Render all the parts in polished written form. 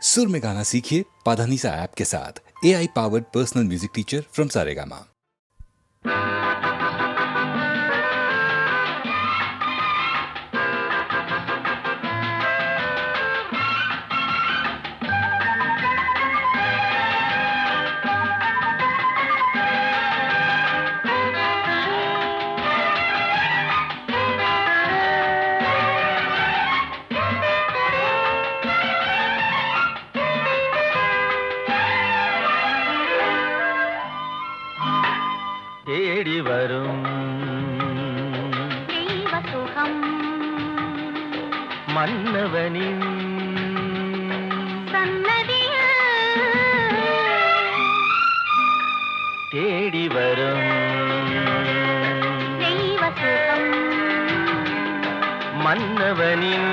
सुर में गाना सीखिए पाधानीसा ऐप के साथ। AI powered personal music teacher from Saregama. தேடி வரும் தெய்வ சுகம் மன்னவனின் சன்னதியில் தேடி வரும் தெய்வ சுகம் மன்னவனின்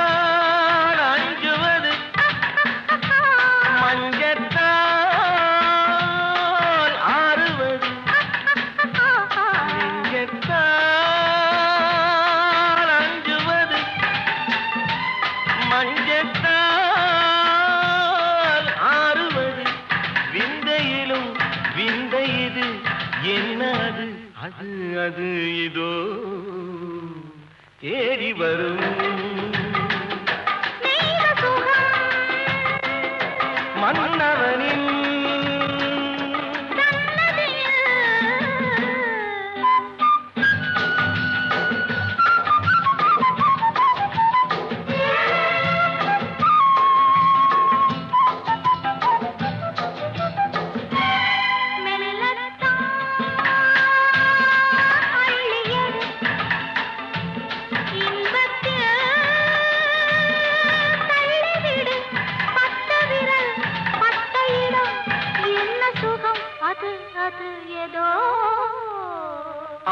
நெஞ்சத்தால் அஞ்சுவது மஞ்சத்தால் ஆறுவது நெஞ்சத்தால் அஞ்சுவது மஞ்சத்தால் ஆறுவது விந்தையிலும் விந்தை இது என்ன அது அது அது இதோ தேடி வரும் மன்னவனின்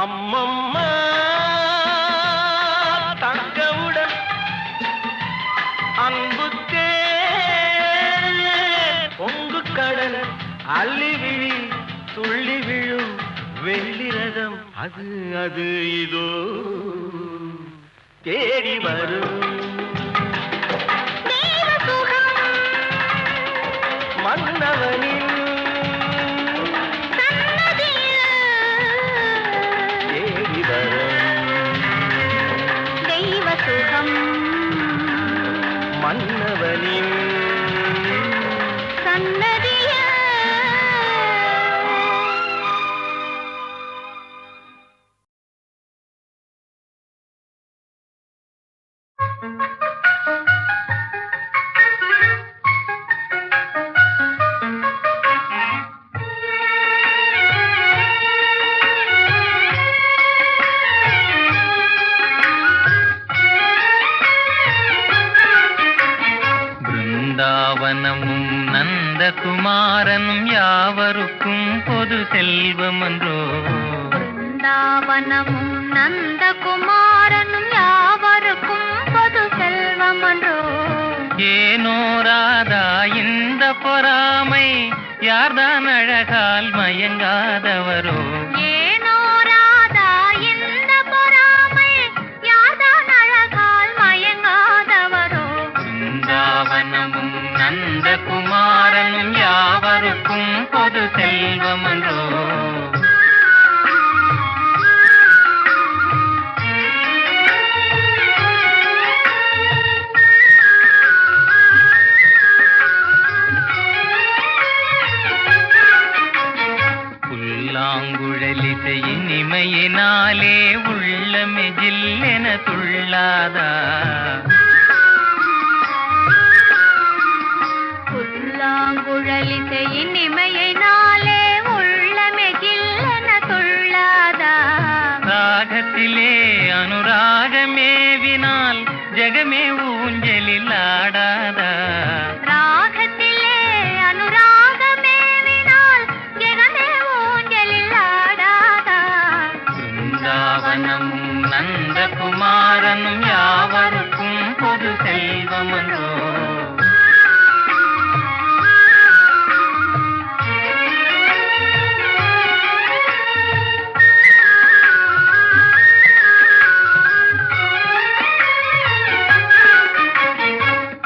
அம்மம்மா தங்கவுடன் அன்புத்தே பொங்கு கடல் அள்ளி விழி துள்ளி விழும் வெள்ளிரதம் அது அது இதோ தேடி வரும் மன்னவனின் மன்னவனின் சன்னதியில் பிருந்தாவனமும் நந்தகுமாரனும் யாவருக்கும் பொது செல்வமன்றோ. பிருந்தாவனமும் நந்தகுமாரனும் யாவருக்கும் பொது செல்வமன்றோ. ஏனோ ராதா இந்த பொறாமை, யார்தான் அழகால் மயங்காதவரோ. ஏனோ ராதா இந்த பொறாமை, யார்தான் அழகால் மயங்காதவரோ. பிருந்தாவனமும் நந்தகுமாரனும் யாவருக்கும் பொது செல்வமன்றோ. புல்லாங்குழலிசையின் இமையினாலே உள்ளமே ஜில்லென துள்ளாதா. புல்லாங்குழலிசையின் இமையினாலே உள்ளமே கில்லென துள்ளாதா? ராகத்திலே அனுராகமேவினால் ஜெகமே ஊஞ்சலில் ஆடாதா? ராகத்திலே அனுராகமேவினால் ஜெகமே ஊஞ்சலில் ஆடாதா? பிருந்தாவனமும் நந்தகுமாரனும் யாவருக்கும் பொது செல்வமன்றோ.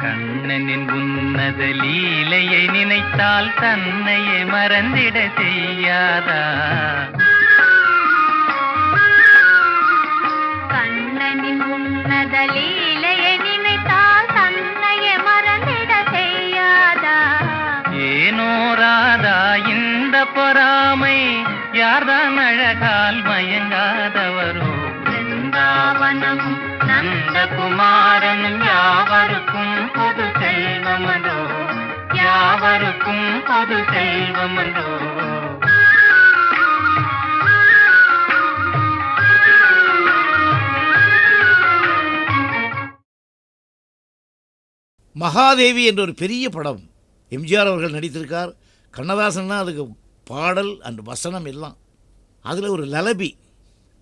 கண்ணனின் உன்னத லீலையை நினைத்தால் தன்னையே மறந்திட செய்யாதா? கண்ணனின் உன்னத லீலையை நினைத்தால் தன்னையே மறந்திட செய்யாதா? ஏனோ ராதா இந்த பொறாமை, யார்தான் அழகால் மயங்காதவரோ? பிருந்தாவனமும் நந்தகுமாரனும் யாவருக்கும் பொது செல்வமன்றோ, யாவருக்கும் பொது செல்வமன்றோ. மகாதேவி என்ற ஒரு பெரிய படம் எம்ஜிஆர் அவர்கள் நடித்திருக்கார். கண்ணதாசன்னா அதுக்கு பாடல் அண்ட் வசனம் எல்லாம். அதில் ஒரு லலபி,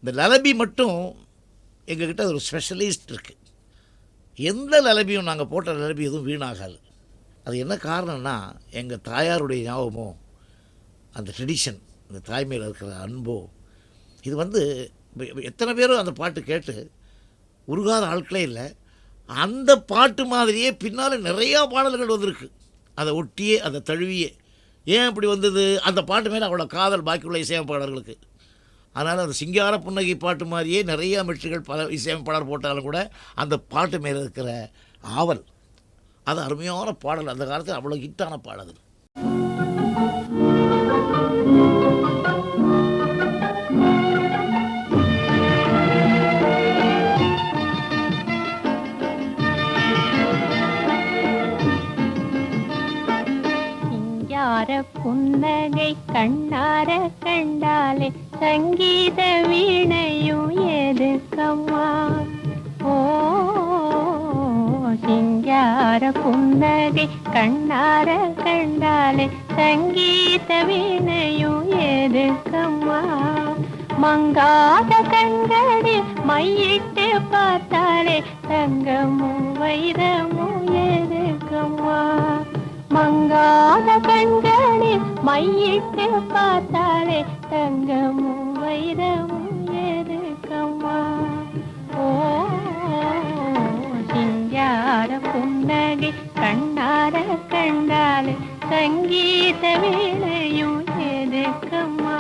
இந்த லலபி மட்டும் எங்ககிட்ட ஒரு ஸ்பெஷலிஸ்ட் இருக்குது. எந்த லலபியும் நாங்கள் போட்ட லலபி எதுவும் வீணாகாது. அது என்ன காரணம்னா எங்கள் தாயாருடைய ஞாபகமோ அந்த ட்ரெடிஷன், அந்த தாய்மையில் இருக்கிற அன்போ, இது எத்தனை பேரும் அந்த பாட்டு கேட்டு உருகாத ஆட்களே இல்லை. அந்த பாட்டு மாதிரியே பின்னால் நிறையா பாடல்கள் வந்திருக்கு, அதை ஒட்டியே அதை தழுவியே. ஏன் அப்படி வந்தது? அந்த பாட்டு மேலே அவ்வளோ காதல் பாக்கியுள்ள இசையமைப்பாளர்களுக்கு. அதனால் அந்த சிங்கார புன்னகை பாட்டு மாதிரியே நிறையா மெட்ரிகள் பல இசையமைப்பாளர் போட்டாலும் கூட அந்த பாட்டு மேலே இருக்கிற ஆவல், அது அருமையான பாடல். அந்த காலத்தில் அவ்வளோ ஹிட்டான பாடல். புன்னகை கண்ணார கண்டாலே சங்கீத வீணையும் எதுக்கம்மா? ஓ சிங்கார புன்னகை கண்ணார கண்டாலே சங்கீத வீணையும் எதுக்கம்மா? மங்காத கண்களில் மையிட்டு பார்த்தாலே தங்கமும் வைரமும் எதுக்கம்மா? மங்காத கண்களில் மையிட்டு பார்த்தாலே தங்கமும் வைரமும் எதுக்கம்மா? ஓ சிங்கார புன்னகை கண்ணார கண்டாலே சங்கீத வீணையும் எதுக்கம்மா?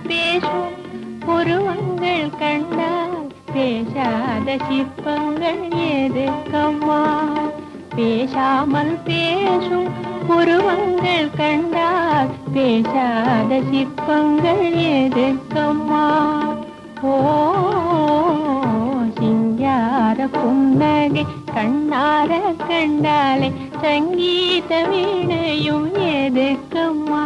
பேசும் புருவங்கள் கண்டால் பேசாத சிற்பங்கள் எதுக்கம்மா? பேசாமல் பேசும் புருவங்கள் கண்டால் பேசாத சிற்பங்கள் எதுக்கம்மா? ஓ சிங்கார புன்னகை கண்ணார கண்டாலே சங்கீத வீணையும் எதுக்கம்மா?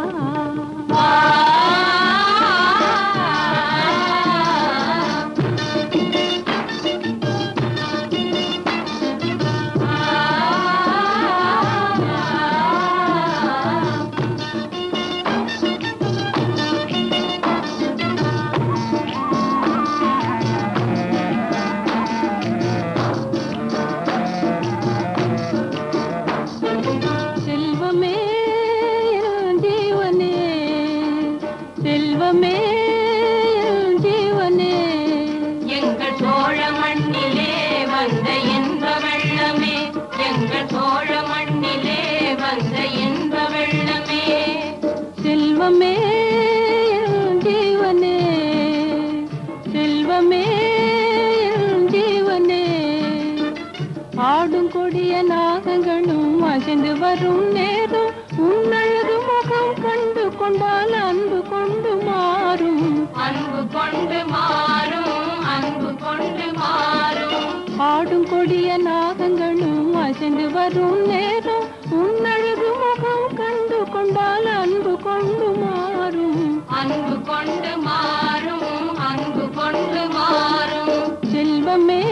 ஆடும் கொடிய நாகங்களும் அசைந்து வரும் நேரம் உன்னழகு முகம் கண்டு கொண்டால் அன்பு கொண்டு மாறும், அன்பு கொண்டு மாறும், அன்பு கொண்டு மாறும். ஆடும் கொடிய நாகங்களும் அசைந்து வரும் நேரம் உன்னழகு முகம் கண்டு கொண்டால் அன்பு கொண்டு மாறும், அன்பு கொண்டு மாறும், அன்பு கொண்டு மாறும். செல்வமே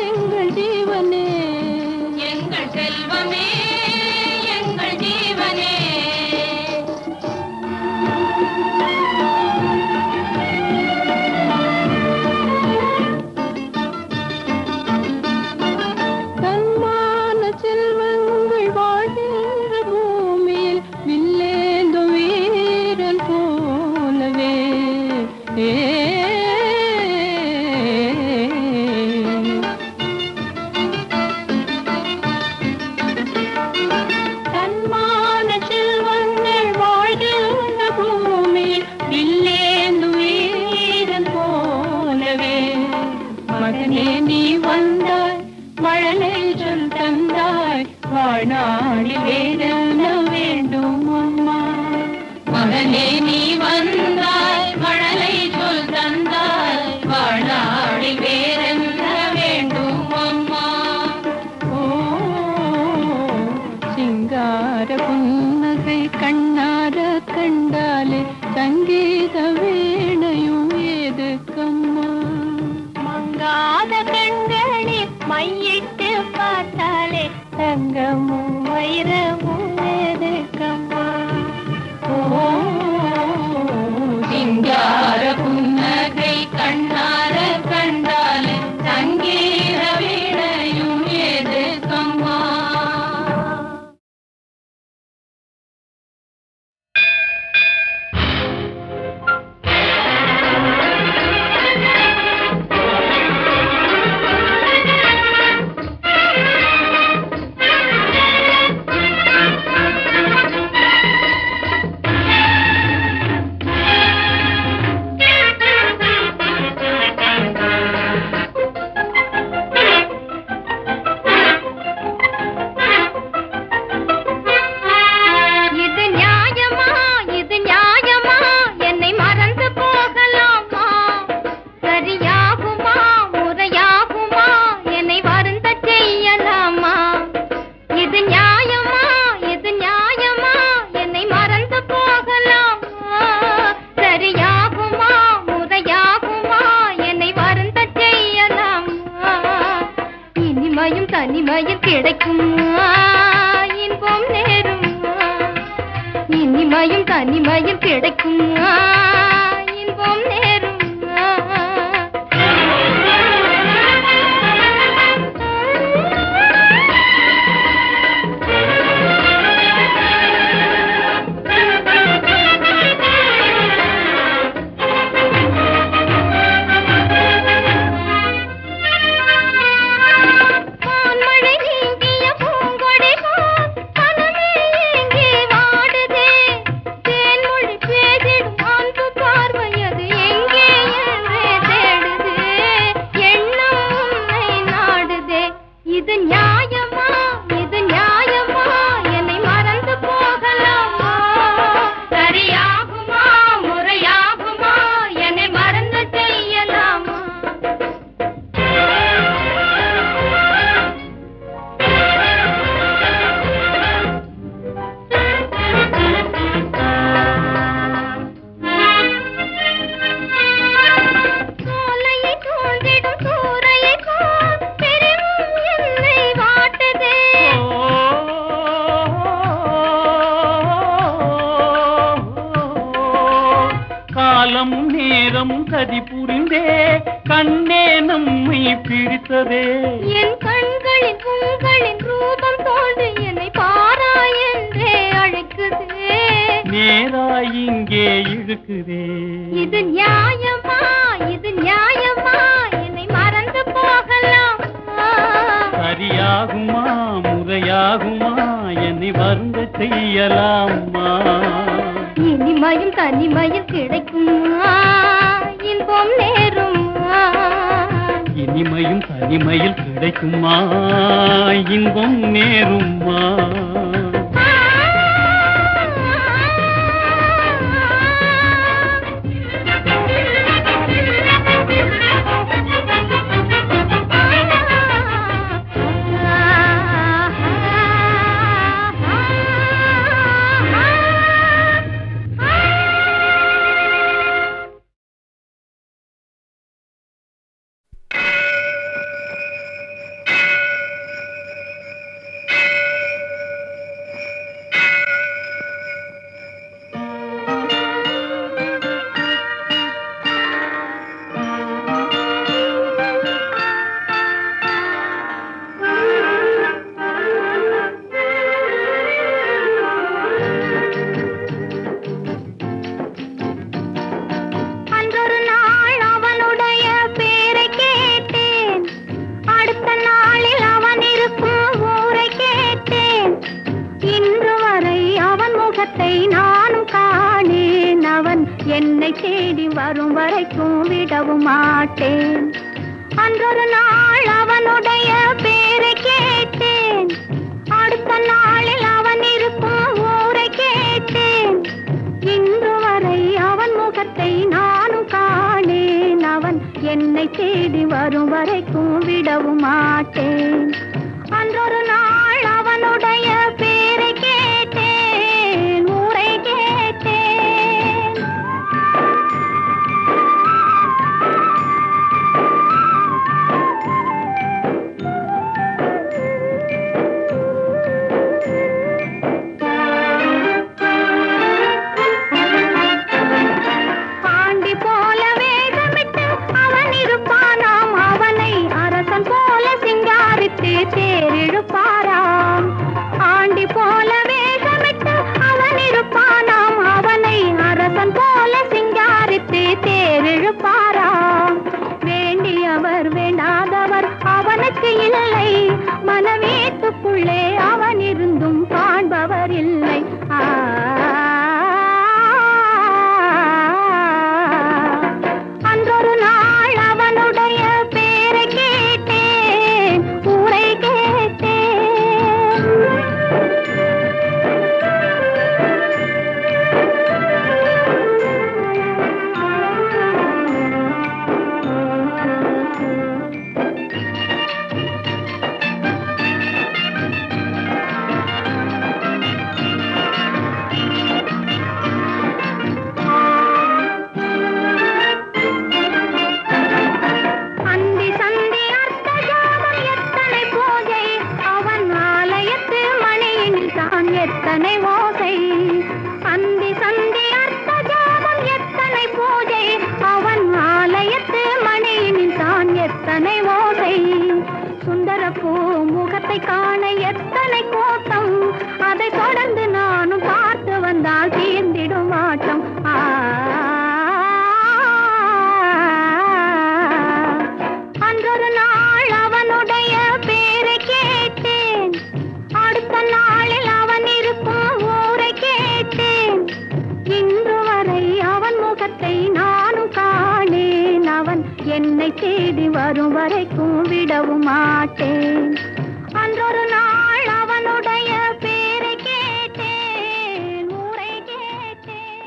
எங்கள் ஜீவனே, எங்கள் செல்வமே எங்கள் ஜீவனே. தன்மான செல்வங்கள் வாழ்கின்ற பூமியில் வில்லேந்து வீரன் போலவே தன்மான செல்வங்கள் வாழ்கின்ற பூமியில் வில்லேந்து வீரன் போலவே. மகனே நீ வந்தாய் மழலை சொல் தந்தாய் வாழ்நாளில் வேறென்ன வேண்டும் அம்மா. மகனே நீ வந்தாய் மழலை சொல் தந்தாய் வாழ்நாளில் வேறென்ன வேண்டும் அம்மா. ஓ சிங்கார புன்னகை கண்ணார கண்டாலே சங்கீத வீணையும் எதுக்கம்மா. மங்காத கண்களில் மையிட்டு பார்த்தாலே தங்கமும் வைரமும் எதுக்கம்மா. ஓ சிங்கார புன்னகை கண்ணார கண்டாலே சங்கீத வீணையும் எதுக்கம்மா. இது நியாயமா, இது நியாயமா, என்னை மறந்து போகலாமா? சரியாகுமா, முறையாகுமா, என்னை வருந்த செய்யலாமா? இது நியாயமா, இது நியாயமா, என்னை மறந்து போகலாமா? சரியாகுமா, முறையாகுமா, என்னை வருந்த செய்யலாமா? இனிமையும் தனிமையில் கிடைக்குமா இன்பம் நேருமா? இனிமையும் தனிமையில் கிடைக்குமா இன்பம் நேருமா? வான்மழை நீங்கிய பூங்கொடி போல் மனமே ஏங்கி வாடுதே. தேன்மொழி பேசிடும் அன்பு பார்வையது எங்கே என்றே தேடுதே. எண்ணம் உன்னை நாடுதே. இது நியாயமா, இது நியாயமா, என்னை மறந்து போகலாமா? சரியாகுமா, முறையாகுமா, என்னை மறந்து செய்யலாமா? சோலையை தோன்றிடும் சூறையை போல் பிரிவும் என்னை வாட்டுதே. காலமும் நேரமும் கதி புரிந்தே கண்ணே நம்மை பிடித்ததே. என் கண்களில் உங்களின் ரூபம் தோன்றி என்னை பாராய் என்றே அழைக்குதே. நேராய் இங்கே இழுக்குதே. இது நியாயமா, இது நியாயமா, என்னை மறந்து போகலாமா? சரியாகுமா, முறையாகுமா, என்னை வருந்த செய்யலாமா? இனிமையும் தனிமையில் கிடைக்குமா இன்பம் நேருமா? இனிமையும் தனிமையில் கிடைக்குமா இன்பம் நேருமா என்னை தேடி வரும் வரைக்கும் விடவும் மாட்டேன். அன்றொரு நாள் அவனுடைய பேரை கேட்டேன், அடுத்த நாளில் அவன் இருக்கும் ஊரை கேட்டேன். இன்று வரை அவன் முகத்தை நானும் காணேன். அவன் என்னை தேடி வரும் வரைக்கும் விடவும் மாட்டேன். அன்றொரு நாள் அவனுடைய பேரை கேட்டேன், ஊரை கேட்டேன். பாண்டி போல வேகமிட்டு அவன் இருப்பானாம், அவனை அரசன் போல சிங்காரித்து தேரிழுப்பாராம். ஆண்டி போல வேகமிட்டு அவன் இருப்பானாம், அவனை அரசன் போல சிங்காரித்து தேரிழுப்பாராம். வேண்டியவர் வேண்டாதவர் அவனுக்கு இல்லை, மனவீட்டுக்குள்ளே அவன் இருந்தும் காண்பவர் இல்லை. அன்றொரு நாள் அவனுடைய பேரை கேட்டேன், ஊரை கேட்டேன். அந்தி சந்தி அர்த்த ஜாமம் எத்தனை பூஜை, அவன் ஆலயத்து மணியினில் தான் எத்தனை ஓசை. அந்தி சந்தி அர்த்த ஜாமம் எத்தனை பூஜை, அவன் ஆலயத்து மணியினில் தான் எத்தனை ஓசை. சுந்தரப்பூ முகத்தை காண எத்தனை கோட்டம், அதை தொடர்ந்து நானும் பார்த்து வந்தால் தீர்ந்திடும் ஆட்டம். அன்றொரு நாள் அவனுடைய பேரை கேட்டேன், அடுத்த நாளில் அவன் இருக்கும் ஊரை கேட்டேன். இன்று வரை அவன் முகத்தை நானும் காணேன். அவன் என்னை தேடி வரும் வரைக்கும் விடவும் மாட்டேன். அன்றொரு நாள் அவனுடைய பேரை கேட்டேன், ஊரை கேட்டேன்.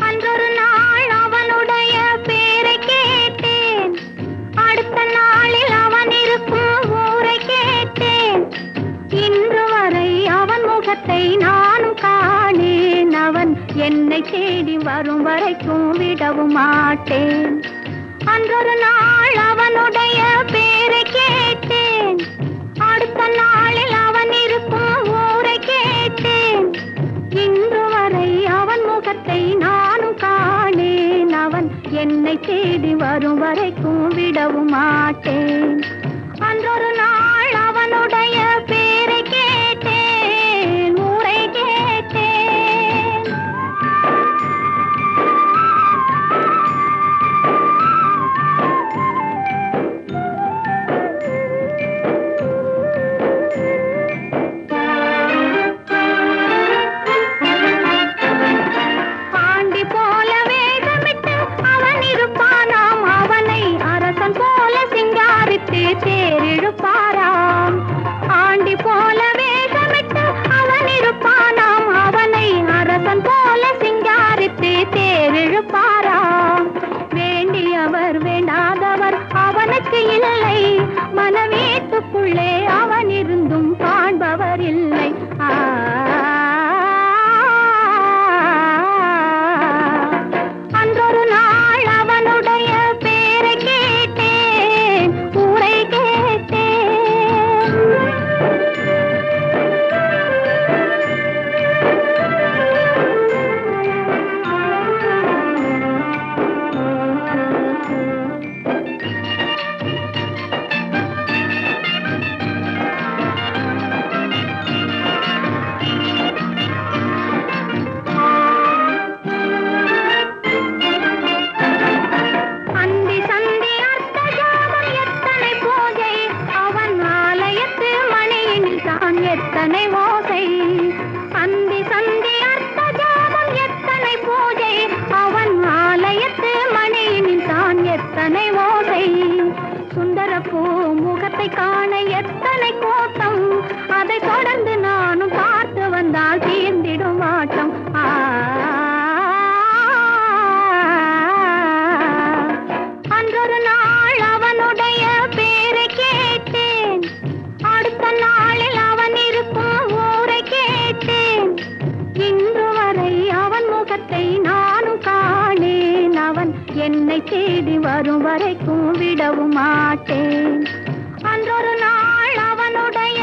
அன்றொரு நாள் அவனுடைய பேரை கேட்டேன், அடுத்த நாளில் அவன் இருக்கும் ஊரை கேட்டேன். இன்று வரை அவன் முகத்தை நானும் காணேன். அவன் என்னை தேடி வரும் வரைக்கும் விடவும் மாட்டேன். அன்றொரு நாள் அவனுடைய பேரை கேட்டேன், அடுத்த நாளில் அவன் இருக்கும் ஊரை கேட்டேன். இன்று வரை அவன் முகத்தை நானும் காணேன். அவன் என்னை தேடி வரும் வரைக்கும் விடவும் மாட்டேன். எத்தனை ஓசை, அந்தி சந்தி அர்த்த ஜாமம் எத்தனை பூஜை, அவன் ஆலயத்து மணியினில் தான் எத்தனை ஓசை. சுந்தர பூ முகத்தை காண எத்தனை கோட்டம், அதை தொடர்ந்து நானும் பார்த்து வந்தால் தீர்ந்திடும் ஆட்டம். அன்றொரு நாள் அவனுடைய பேரை கேட்டேன், அடுத்த நாளில் அவன் இருக்கும் ஊரை கேட்டேன். இன்று வரை அவன் முகத்தை நானும் காணேன், அவன் என்னை தேடி வரும் வரைக்கும் விடவும் மாட்டேன். அன்றொரு நாள் அவனுடைய